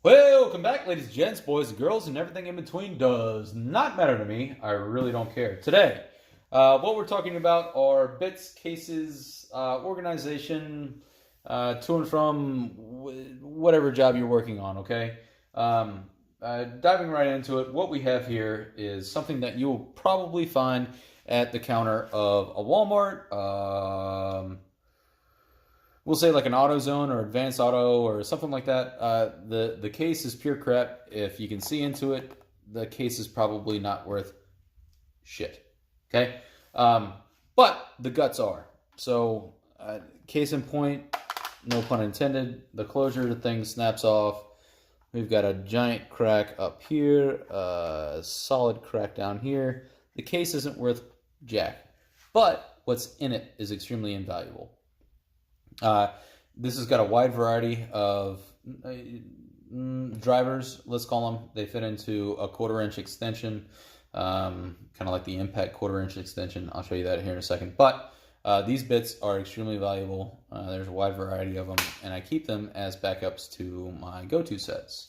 Welcome back, ladies and gents, boys and girls, and everything in between does not matter to me. I really don't care. Today, what we're talking about are bits, cases, organization, to and from whatever job you're working on, okay? Diving right into it, what we have here is something that you'll probably find at the counter of a Walmart, we'll say like an AutoZone or Advanced Auto or something like that. The case is pure crap. If you can see into it, the case is probably not worth shit. Okay, but the guts are. So, case in point, no pun intended. The closure thing snaps off. We've got a giant crack up here, a solid crack down here. The case isn't worth jack, but what's in it is extremely invaluable. This has got a wide variety of drivers, let's call them. They fit into a 1/4 inch extension, kind of like the Impact 1/4 inch extension. I'll show you that here in a second. But these bits are extremely valuable. There's a wide variety of them, and I keep them as backups to my go-to sets.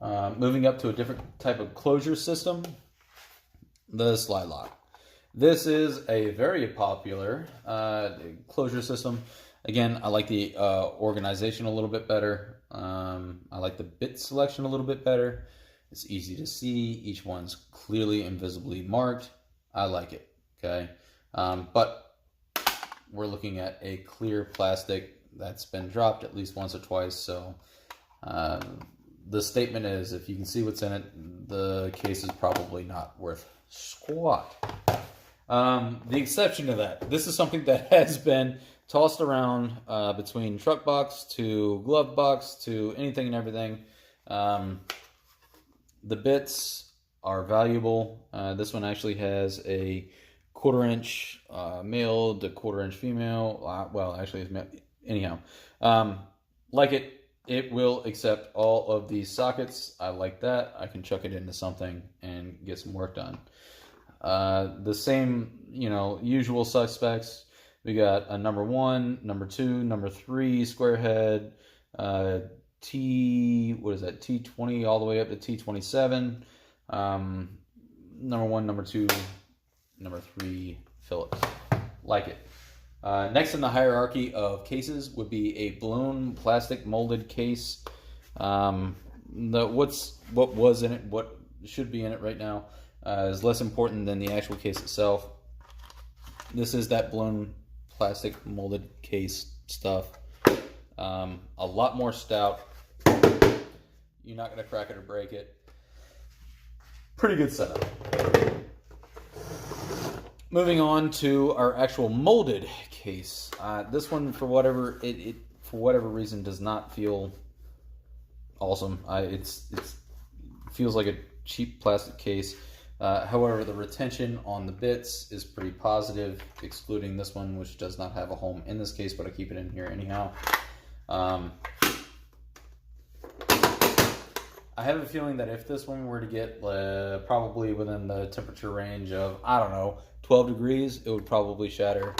Moving up to a different type of closure system, the slide lock. This is a very popular closure system. Again, I like the organization a little bit better. I like the bit selection a little bit better. It's easy to see. Each one's clearly and visibly marked. I like it, okay? But we're looking at a clear plastic that's been dropped at least once or twice. So the statement is, if you can see what's in it, the case is probably not worth squat. The exception to that, this is something that has been tossed around between truck box to glove box to anything and everything. The bits are valuable. This one actually has a 1/4 inch male to 1/4 inch female. Well, actually, it's male. Anyhow, like it. It will accept all of these sockets. I like that. I can chuck it into something and get some work done. The same, usual suspects. We got a number 1, number 2, number 3 square head, T20 all the way up to T27. Number 1, number 2, number 3 Phillips. Like it. Next in the hierarchy of cases would be a balloon plastic molded case. What was in it, what should be in it right now, is less important than the actual case itself. This is that balloon plastic molded case stuff. A lot more stout. You're not going to crack it or break it. Pretty good setup. Moving on to our actual molded case. This one, for whatever reason, does not feel awesome. It feels like a cheap plastic case. However, the retention on the bits is pretty positive, excluding this one, which does not have a home in this case, but I keep it in here anyhow. I have a feeling that if this one were to get probably within the temperature range of, 12 degrees, it would probably shatter.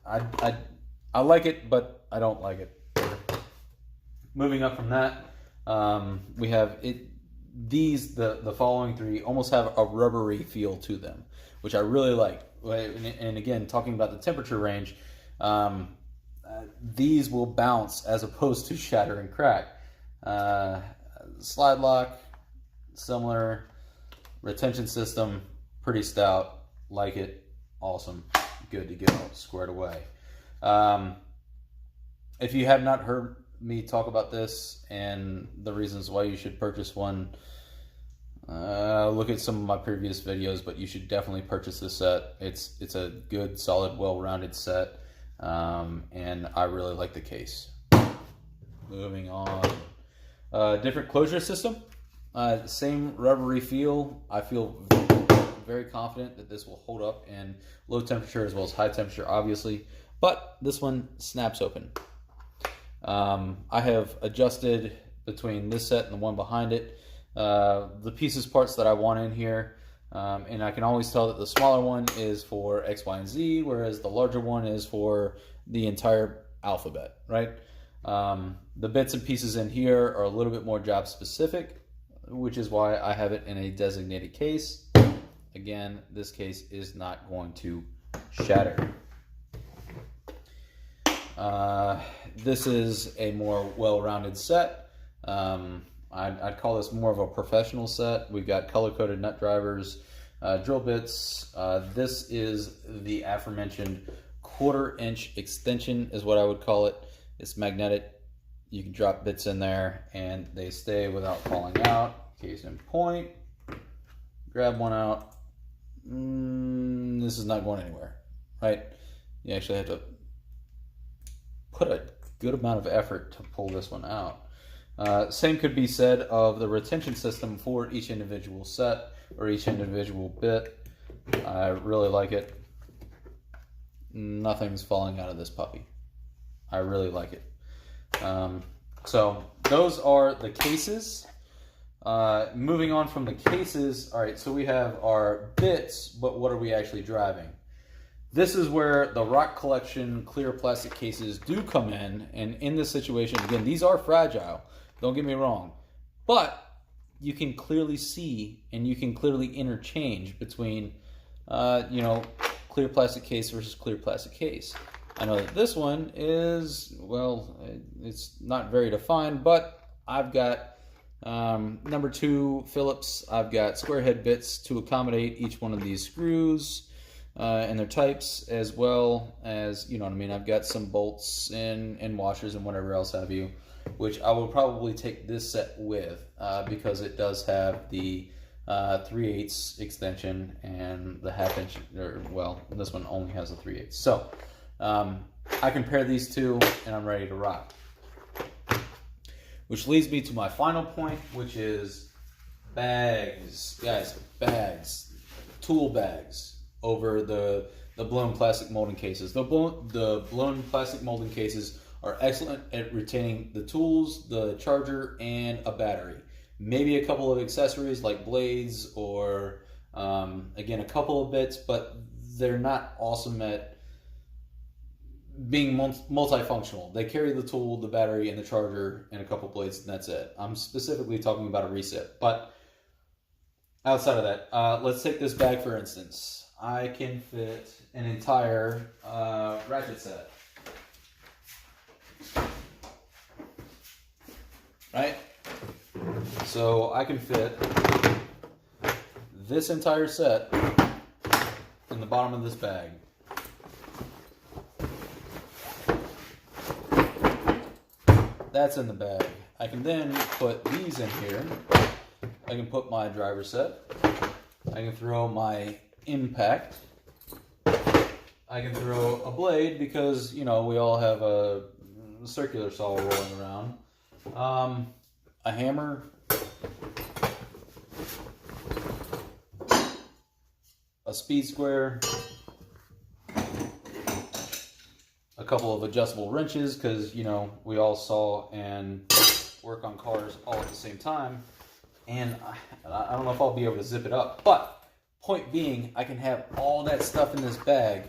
I like it, but I don't like it. Moving up from that, we have it. These, the following three, almost have a rubbery feel to them, which I really like. And again, talking about the temperature range, these will bounce as opposed to shatter and crack. Slide lock, similar. Retention system, pretty stout. Like it, awesome, good to go, squared away. If you have not heard me talk about this and the reasons why you should purchase one, look at some of my previous videos, but you should definitely purchase this set. It's a good, solid, well-rounded set, and I really like the case. Moving on. Different closure system. Same rubbery feel. I feel very confident that this will hold up in low temperature as well as high temperature, obviously, but this one snaps open. I have adjusted between this set and the one behind it the pieces parts that I want in here, and I can always tell that the smaller one is for X, Y, and Z, whereas the larger one is for the entire alphabet, right? The bits and pieces in here are a little bit more job specific, which is why I have it in a designated case. Again, this case is not going to shatter. This is a more well-rounded set. I'd call this more of a professional set. We've got color-coded nut drivers, drill bits. This is the aforementioned 1/4 inch extension is what I would call it. It's magnetic. You can drop bits in there and they stay without falling out. Case in point, grab one out. This is not going anywhere, right? You actually have to put a good amount of effort to pull this one out. Same could be said of the retention system for each individual set or each individual bit. I really like it. Nothing's falling out of this puppy. I really like it. So those are the cases. Moving on from the cases, all right, so we have our bits, but what are we actually driving? This is where the Rock Collection clear plastic cases do come in, and in this situation, again, these are fragile, don't get me wrong, but you can clearly see and you can clearly interchange between, clear plastic case versus clear plastic case. I know that this one is, well, it's not very defined, but I've got number 2 Phillips. I've got square head bits to accommodate each one of these screws and their types, as well as, I've got some bolts and washers and whatever else have you, which I will probably take this set with because it does have the 3/8 extension and the 1/2 inch, this one only has a 3/8. So I can pair these two and I'm ready to rock. Which leads me to my final point, which is bags. Guys, bags. Tool bags over the blown plastic molding cases. The blown plastic molding cases are excellent at retaining the tools, the charger, and a battery. Maybe a couple of accessories like blades or, again, a couple of bits, but they're not awesome at being multifunctional. They carry the tool, the battery, and the charger, and a couple blades, and that's it. I'm specifically talking about a reset. But outside of that, let's take this bag for instance. I can fit an entire ratchet set. Right? So I can fit this entire set in the bottom of this bag. That's in the bag. I can then put these in here. I can put my driver set. I can throw my impact. I can throw a blade because, we all have a circular saw rolling around. A hammer. A speed square. A couple of adjustable wrenches because, we all saw and work on cars all at the same time. And I don't know if I'll be able to zip it up. But point being, I can have all that stuff in this bag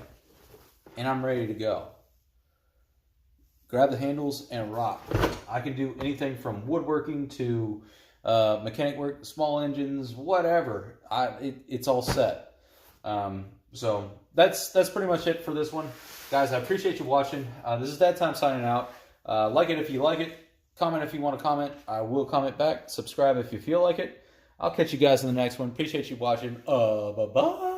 and I'm ready to go. Grab the handles and rock. I can do anything from woodworking to mechanic work, small engines, whatever. It's all set. So that's pretty much it for this one. Guys, I appreciate you watching. This is Dad Time signing out. Like it if you like it. Comment if you want to comment. I will comment back. Subscribe if you feel like it. I'll catch you guys in the next one. Appreciate you watching. Bye-bye.